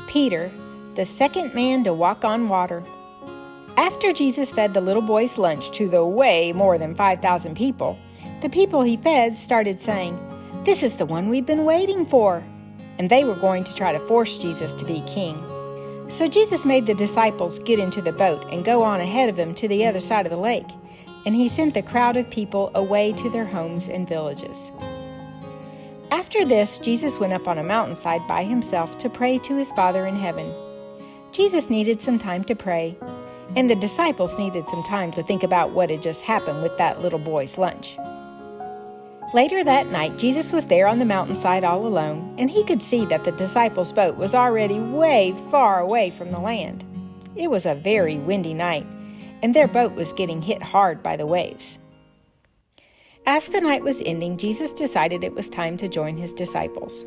Peter, the second man to walk on water. After Jesus fed the little boy's lunch to the way more than 5,000 people, the people he fed started saying, "This is the one we've been waiting for." And they were going to try to force Jesus to be king. So Jesus made the disciples get into the boat and go on ahead of him to the other side of the lake. And he sent the crowd of people away to their homes and villages. After this, Jesus went up on a mountainside by himself to pray to his Father in heaven. Jesus needed some time to pray, and the disciples needed some time to think about what had just happened with that little boy's lunch. Later that night, Jesus was there on the mountainside all alone, and he could see that the disciples' boat was already way far away from the land. It was a very windy night, and their boat was getting hit hard by the waves. As the night was ending, Jesus decided it was time to join his disciples.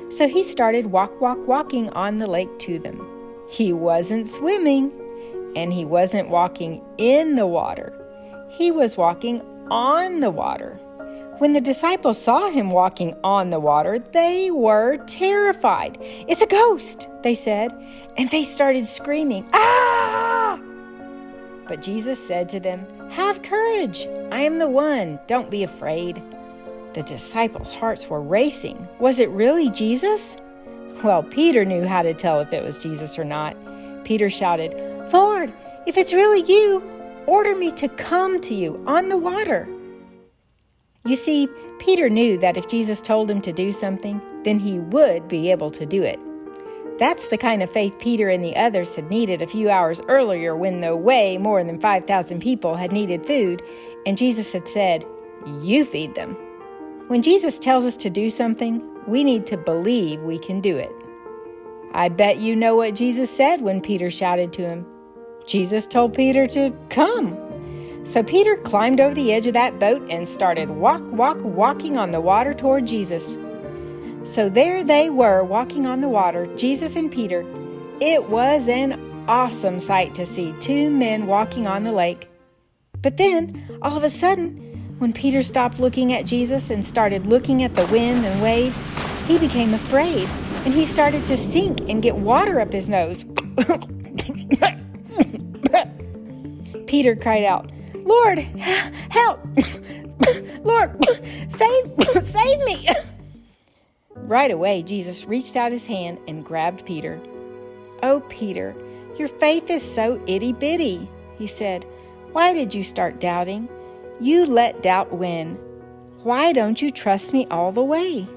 So he started walking on the lake to them. He wasn't swimming, and he wasn't walking in the water. He was walking on the water. When the disciples saw him walking on the water, they were terrified. "It's a ghost," they said, and they started screaming, "Ah!" But Jesus said to them, "Have courage. I am the one. Don't be afraid." The disciples' hearts were racing. Was it really Jesus? Well, Peter knew how to tell if it was Jesus or not. Peter shouted, "Lord, if it's really you, order me to come to you on the water." You see, Peter knew that if Jesus told him to do something, then he would be able to do it. That's the kind of faith Peter and the others had needed a few hours earlier when the way more than 5,000 people had needed food, and Jesus had said, "You feed them." When Jesus tells us to do something, we need to believe we can do it. I bet you know what Jesus said when Peter shouted to him. Jesus told Peter to come. So Peter climbed over the edge of that boat and started walking on the water toward Jesus. So there they were walking on the water, Jesus and Peter. It was an awesome sight to see two men walking on the lake. But then, all of a sudden, when Peter stopped looking at Jesus and started looking at the wind and waves, he became afraid, and he started to sink and get water up his nose. Peter cried out, "Lord, help! Lord, save me!" Right away, Jesus reached out his hand and grabbed Peter. "Oh, Peter, your faith is so itty-bitty," he said. "Why did you start doubting? You let doubt win. Why don't you trust me all the way?"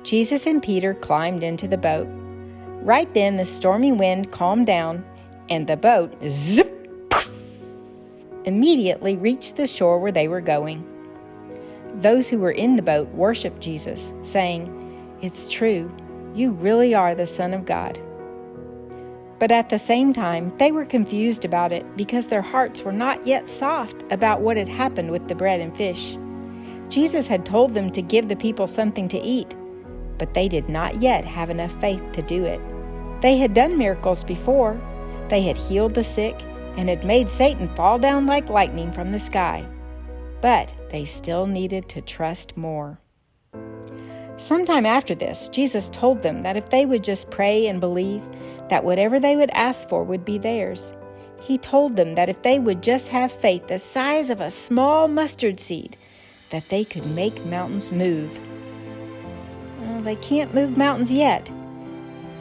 Jesus and Peter climbed into the boat. Right then, the stormy wind calmed down, and the boat, zip, immediately reached the shore where they were going. Those who were in the boat worshiped Jesus, saying, "It's true, you really are the Son of God." But at the same time, they were confused about it because their hearts were not yet soft about what had happened with the bread and fish. Jesus had told them to give the people something to eat, but they did not yet have enough faith to do it. They had done miracles before. They had healed the sick and had made Satan fall down like lightning from the sky. But they still needed to trust more. Sometime after this, Jesus told them that if they would just pray and believe, that whatever they would ask for would be theirs. He told them that if they would just have faith the size of a small mustard seed, that they could make mountains move. Well, they can't move mountains yet,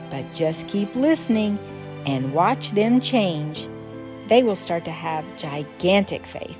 but just keep listening and watch them change. They will start to have gigantic faith.